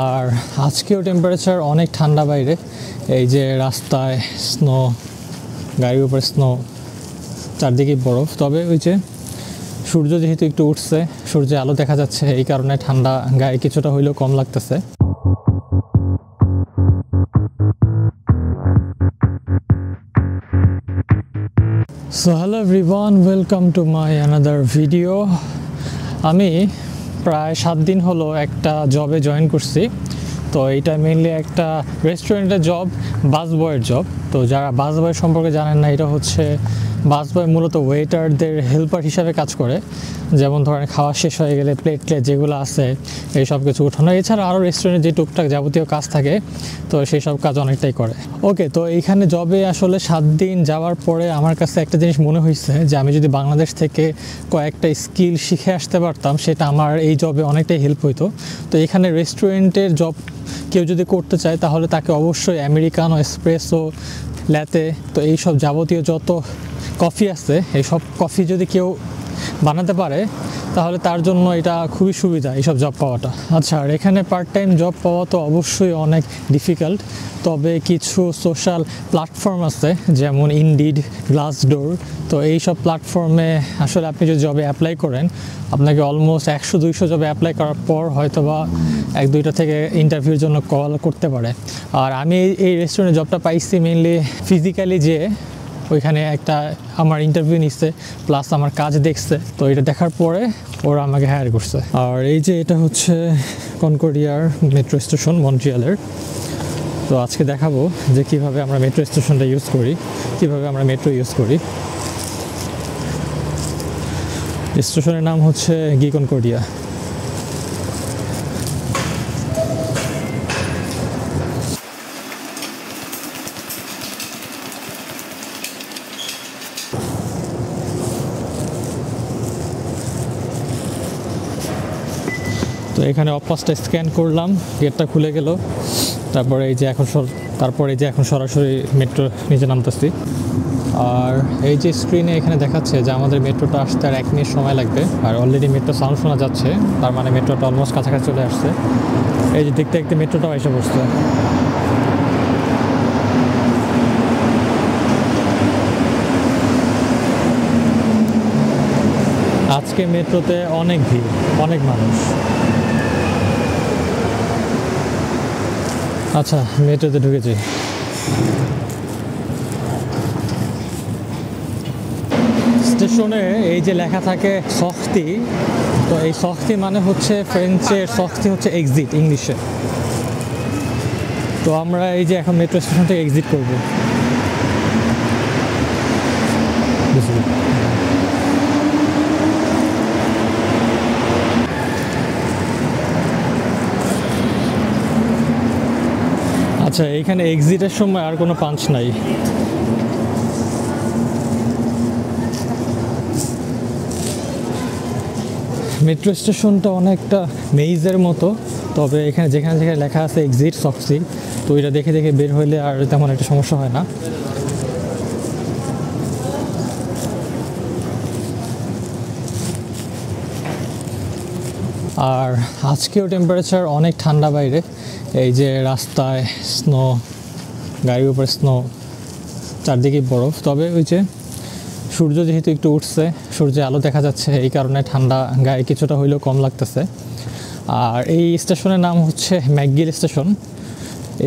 আর আজকেও টেম্পারেচার অনেক ঠান্ডা বাইরে। এই যে রাস্তায় স্নো, গাড়ির উপরে স্নো, চারদিকে বরফ। তবে ওই যে সূর্য যেহেতু একটু উঠছে, সূর্যের আলো দেখা যাচ্ছে, এই কারণে ঠান্ডা গায়ে কিছুটা হইলেও কম লাগতেছে। So hello everyone, welcome to my another video. আমি প্রায় 7 দিন হলো একটা জবে জয়েন করছি। তো এইটা মেইনলি একটা রেস্টুরেন্টের জব, বাসবয়ের জব। তো যারা বাসবয় সম্পর্কে জানেন না, এটা হচ্ছে বাসবয় মূলত ওয়েটারদের হেল্পার হিসাবে কাজ করে। যেমন ধরেন খাওয়া শেষ হয়ে গেলে প্লেট যেগুলো আছে এই সব কিছু উঠানো, এছাড়া আরও রেস্টুরেন্টে যে টুকটাক যাবতীয় কাজ থাকে, তো সেই সব কাজ অনেকটাই করে। ওকে, তো এইখানে জবে আসলে 7 দিন যাওয়ার পরে আমার কাছে একটা জিনিস মনে হয়েছে যে আমি যদি বাংলাদেশ থেকে কয়েকটা স্কিল শিখে আসতে পারতাম, সেটা আমার এই জবে অনেকটাই হেল্প হইতো। তো এখানে রেস্টুরেন্টের জব কেউ যদি করতে চায় তাহলে তাকে অবশ্যই আমেরিকানো, এসপ্রেসো, ল্যাতে, তো এইসব যাবতীয় যত কফি আছে এই সব কফি যদি কেউ বানাতে পারে তাহলে তার জন্য এটা খুবই সুবিধা, এইসব জব পাওয়াটা। আচ্ছা, আর এখানে পার্ট টাইম জব পাওয়া তো অবশ্যই অনেক ডিফিকাল্ট। তবে কিছু সোশ্যাল প্ল্যাটফর্ম আছে যেমন ইনডিড, গ্লাসডোর। তো এই সব প্ল্যাটফর্মে আসলে আপনি যদি জবে অ্যাপ্লাই করেন, আপনাকে অলমোস্ট 100-200 জবে অ্যাপ্লাই করার পর হয়তো বা 1-2টা থেকে ইন্টারভিউর জন্য কল করতে পারে। আর আমি এই রেস্টুরেন্টে জবটা পাইছি মেনলি ফিজিক্যালি, যে ওইখানে একটা আমার ইন্টারভিউ নিচ্ছে, প্লাস আমার কাজ দেখছে। তো এটা দেখার পরে ওরা আমাকে হায়ার করছে। আর এই যে এটা হচ্ছে কনকর্ডিয়ার মেট্রো স্টেশন, মন্ট্রিয়ালের। তো আজকে দেখাবো যে কিভাবে আমরা মেট্রো স্টেশনটা ইউজ করি, কিভাবে আমরা মেট্রো ইউজ করি। স্টেশনের নাম হচ্ছে গি কনকর্ডিয়া। তো এখানে অপাসটা স্ক্যান করলাম, গেটটা খুলে গেল। তারপরে এই যে এখন সরাসরি মেট্রো নিচে নামতেছি। আর এই যে স্ক্রিনে এখানে দেখাচ্ছে যে আমাদের মেট্রোটা আসতে আর 1 মিনিট সময় লাগবে। আর অলরেডি মেট্রো সাউন্ড শোনা যাচ্ছে, তার মানে মেট্রোটা অলমোস্ট কাছাকাছি চলে আসছে। এই যে দেখতে দেখতে মেট্রোটাও এসে বসছে। আজকে মেট্রোতে অনেক ভিড়, অনেক মানুষ। আচ্ছা, মেট্রোতে ঢুকেছি। স্টেশনে এই যে লেখা থাকে সখতি, তো এই সখতি মানে হচ্ছে ফ্রেঞ্চের সখতি হচ্ছে এক্সিট ইংলিশে। তো আমরা এই যে এখন মেট্রো স্টেশন থেকে এক্সিট করব। আচ্ছা, এইখানে এক্সিটের সময় আর কোনো পাঞ্চ নাই। মেট্রো স্টেশনটা অনেকটা মেইজের মতো। তবে এখানে যেখানে যেখানে লেখা আছে এক্সিট সক্সি, তো এটা দেখে দেখে বের হইলে আর তেমন একটা সমস্যা হয় না। আর আজকেও টেম্পারেচার অনেক ঠান্ডা বাইরে। এই যে রাস্তায় স্নো, গাড়ির উপরে স্নো, চারদিকে বরফ। তবে ওই যে সূর্য যেহেতু একটু উঠছে, সূর্যের আলো দেখা যাচ্ছে, এই কারণে ঠান্ডা গায়ে কিছুটা হইলেও কম লাগতেছে। আর এই স্টেশনের নাম হচ্ছে ম্যাকগিল স্টেশন।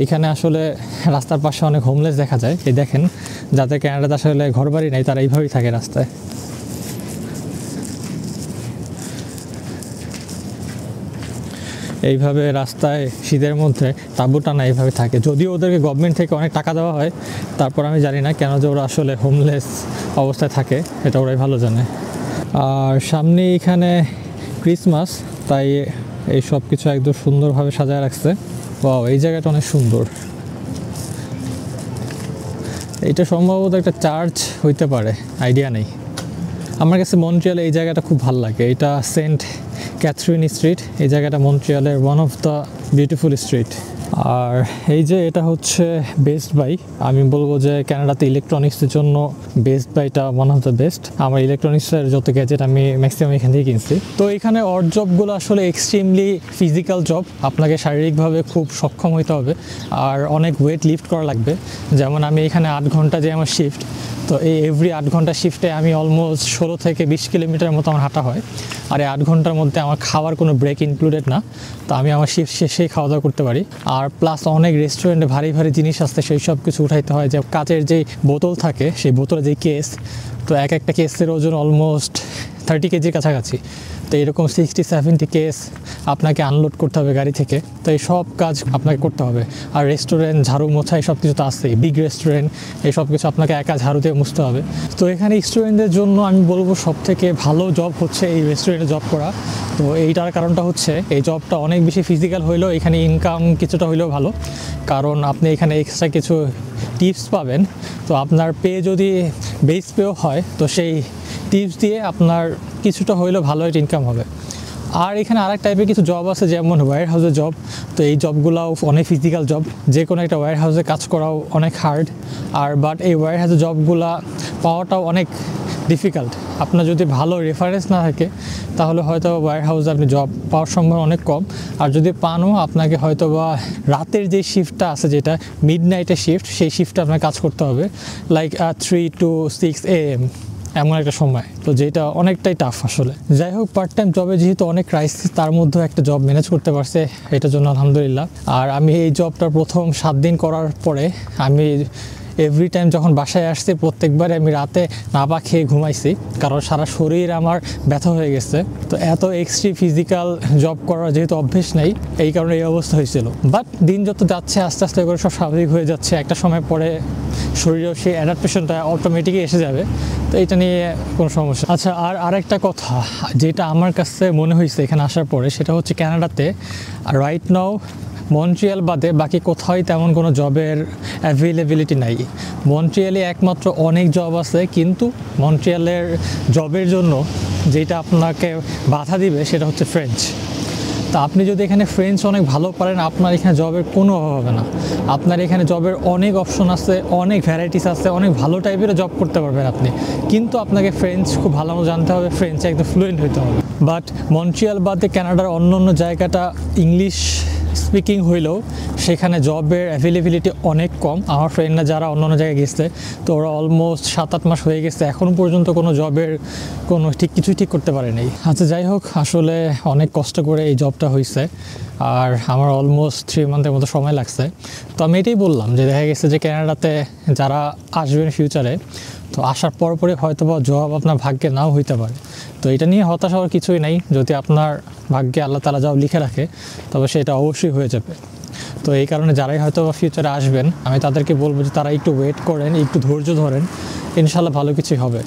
এইখানে আসলে রাস্তার পাশে অনেক হোমলেস দেখা যায়। এই দেখেন, যাদের কানাডাতে আসলে ঘরবাড়ি নেই তারা এইভাবেই থাকে রাস্তায়। এইভাবে রাস্তায় শীতের মধ্যে তাঁবু টানা এইভাবে থাকে। যদিও ওদেরকে গভর্নমেন্ট থেকে অনেক টাকা দেওয়া হয়, তারপর আমি জানি না কেন যে ওরা আসলে হোমলেস অবস্থায় থাকে, এটা ওরাই ভালো জানে। আর সামনে এখানে ক্রিসমাস, তাই এই সব কিছু একদম সুন্দরভাবে সাজায় রাখছে। ওয়াও, এই জায়গাটা অনেক সুন্দর। এটা সম্ভবত একটা চার্চ হইতে পারে, আইডিয়া নেই। আমার কাছে মন্ট্রিয়ালে এই জায়গাটা খুব ভালো লাগে। এটা সেন্ট ক্যাথরিন স্ট্রিট। এই জায়গাটা মন্ট্রিয়ালের one of the beautiful street. আর এই যে এটা হচ্ছে বেস্ট বাই, আমি বলবো যে কানাডাতে ইলেকট্রনিক্সের জন্য বেস্ট বাইটা ওয়ান অফ দ্য বেস্ট। আমার ইলেকট্রনিক্সের যত গ্যাজেট আমি ম্যাক্সিমাম এখান থেকে কিনছি। তো এখানে অড জবগুলো আসলে এক্সট্রিমলি ফিজিক্যাল জব, আপনাকে শারীরিকভাবে খুব সক্ষম হইতে হবে আর অনেক ওয়েট লিফট করা লাগবে। যেমন আমি এখানে 8 ঘন্টা যে আমার শিফট, তো এই এভরি 8 ঘন্টা শিফটে আমি অলমোস্ট 16 থেকে 20 কিলোমিটার মতো আমার হাঁটা হয়। আর এই 8 ঘন্টার মধ্যে আমার খাওয়ার কোনো ব্রেক ইনক্লুডেড না, তো আমি আমার শিফট শেষেই খাওয়া দাওয়া করতে পারি। আর প্লাস অনেক রেস্টুরেন্টে ভারী ভারী জিনিস আসতে সেই সব কিছু উঠাইতে হয়, যে কাচের যে বোতল থাকে সেই বোতলের যে কেস, তো এক একটা কেসের ওজন অলমোস্ট 30 কেজির কাছাকাছি। তো এরকম 60-70 কেস আপনাকে আনলোড করতে হবে গাড়ি থেকে, তো এই সব কাজ আপনাকে করতে হবে। আর রেস্টুরেন্ট ঝাড়ু মোছা এই সব কিছু তো আসছেই, বিগ রেস্টুরেন্ট এই সব কিছু আপনাকে একা ঝাড়ু দিয়ে মুছতে হবে। তো এখানে স্টুডেন্টদের জন্য আমি বলবো সবথেকে ভালো জব হচ্ছে এই রেস্টুরেন্টে জব করা। তো এইটার কারণটা হচ্ছে এই জবটা অনেক বেশি ফিজিক্যাল হইলেও এখানে ইনকাম কিছুটা হইলেও ভালো, কারণ আপনি এখানে এক্সট্রা কিছু টিপস পাবেন। তো আপনার পে যদি বেস পেও হয়, তো সেই টিপস দিয়ে আপনার কিছুটা হইলেও ভালো একটা ইনকাম হবে। আর এখানে আরেক টাইপের কিছু জব আছে, যেমন ওয়্যার হাউসের জব। তো এই জবগুলোও অনেক ফিজিক্যাল জব, যে কোনো একটা ওয়্যার হাউসে কাজ করাও অনেক হার্ড। আর বাট এই ওয়্যার হাউসের জবগুলা পাওয়াটাও অনেক ডিফিকাল্ট। আপনার যদি ভালো রেফারেন্স না থাকে তাহলে হয়তো ওয়্যার হাউসে আপনি জব পাওয়ার সম্ভাবনা অনেক কম। আর যদি পানও, আপনাকে হয়তো বা রাতের যে শিফটটা আছে, যেটা মিড নাইটের শিফট, সেই শিফটটা আপনার কাজ করতে হবে, লাইক 3 to 6 AM এমন একটা সময়, তো যেটা অনেকটাই টাফ আসলে। যাই হোক, পার্ট টাইম জবে যেহেতু অনেক ক্রাইসিস, তার মধ্যেও একটা জব ম্যানেজ করতে পারছে, এটার জন্য আলহামদুলিল্লাহ। আর আমি এই জবটা প্রথম 7 দিন করার পরে আমি এভরি টাইম যখন বাসায় আসছি, প্রত্যেকবারে আমি রাতে না পা খেয়ে ঘুমাইছি, কারণ সারা শরীর আমার ব্যথা হয়ে গেছে। তো এত এক্সট্রিম ফিজিক্যাল জব করার যেহেতু অভ্যেস নেই, এই কারণে এই অবস্থা হয়েছিল। বাট দিন যত যাচ্ছে আস্তে আস্তে করে সব স্বাভাবিক হয়ে যাচ্ছে, একটা সময় পরে শরীরেও সেই অ্যাডাপ্টেশনটা অটোমেটিকই এসে যাবে, তো এটা নিয়ে কোনো সমস্যা। আচ্ছা, আর আরেকটা কথা যেটা আমার কাছে মনে হয়েছে এখানে আসার পরে, সেটা হচ্ছে ক্যানাডাতে রাইট নাও মন্ট্রিয়াল বাদে বাকি কোথাওই তেমন কোনো জবের অ্যাভেলেবিলিটি নাই। মন্ট্রিয়ালে একমাত্র অনেক জব আছে, কিন্তু মন্ট্রিয়ালের জবের জন্য যেটা আপনাকে বাধা দিবে সেটা হচ্ছে ফ্রেঞ্চ। তা আপনি যদি এখানে ফ্রেঞ্চ অনেক ভালো পারেন, আপনার এখানে জবের কোনো অভাব হবে না। আপনার এখানে জবের অনেক অপশন আছে, অনেক ভ্যারাইটিস আছে, অনেক ভালো টাইপেরও জব করতে পারবেন আপনি, কিন্তু আপনাকে ফ্রেঞ্চ খুব ভালো জানতে হবে, ফ্রেঞ্চে একদম ফ্লুয়েন্ট হতে হবে। বাট মন্ট্রিয়াল বাদে কানাডার অন্য অন্য জায়গাটা ইংলিশ স্পিকিং হইলেও সেখানে জবের অ্যাভেলেবিলিটি অনেক কম। আমার ফ্রেন্ডরা যারা অন্য অন্য জায়গায় গেছে, তো ওরা অলমোস্ট 7-8 মাস হয়ে গেছে, এখনও পর্যন্ত কোনো জবের কোনো কিছুই ঠিক করতে পারেনি। আচ্ছা, যাই হোক, আসলে অনেক কষ্ট করে এই জবটা হয়েছে, আর আমার অলমোস্ট 3 মান্থের মতো সময় লাগছে। তো আমি এটাই বললাম যে দেখা গেছে যে কানাডাতে যারা আসবেন ফিউচারে, তো আসার পরপরই হয়তো বা জব আপনার ভাগ্যে নাও হইতে পারে। তো এটা নিয়ে হতাশ হওয়ার কিছুই নাই, যদি আপনার ভাগ্যে আল্লাহ তাআলা যাও লিখে রাখে, তবে সেটা অবশ্যই হয়ে যাবে। তো এই কারণে যারাই হয়তো ফিউচারে আসবেন, আমি তাদেরকে বলবো যে তারা একটু ওয়েট করেন, একটু ধৈর্য ধরেন, ইনশাল্লাহ ভালো কিছুই হবে।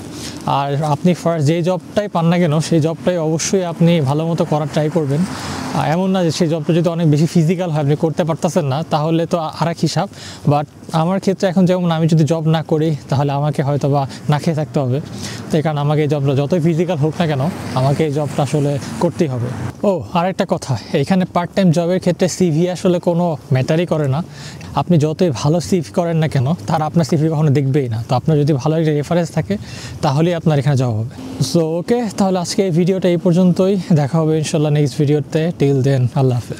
আর আপনি ফার্স্ট যে জবটাই পান না কেন, সেই জবটাই অবশ্যই আপনি ভালো মতো করার ট্রাই করবেন। এমন না যে সেই জবটা যদি অনেক বেশি ফিজিক্যাল হয়, আপনি করতে পারতেছেন না, তাহলে তো আরেক হিসাব। বাট আমার ক্ষেত্রে এখন যেমন আমি যদি জব না করি, তাহলে আমাকে হয়তো বা না খেয়ে থাকতে হবে। তো এই কারণে আমাকে এই জবটা যতই ফিজিক্যাল হোক না কেন, আমাকে এই জবটা আসলে করতেই হবে। ও, আরেকটা কথা, এখানে পার্ট টাইম জবের ক্ষেত্রে সিভি আসলে কোনো ম্যাটারই করে না। আপনি যতই ভালো সিভি করেন না কেন, তারা আপনার সিভি কখনো দেখবেই না। তো আপনার যদি ভালো একটা রেফারেন্স থাকে, তাহলেই আপনার এখানে জব হবে। সো ওকে, তাহলে আজকে এই ভিডিওটা এই পর্যন্তই। দেখা হবে ইনশাল্লাহ নেক্সট ভিডিওতে। টিল দেন, আল্লাহ হাফেজ।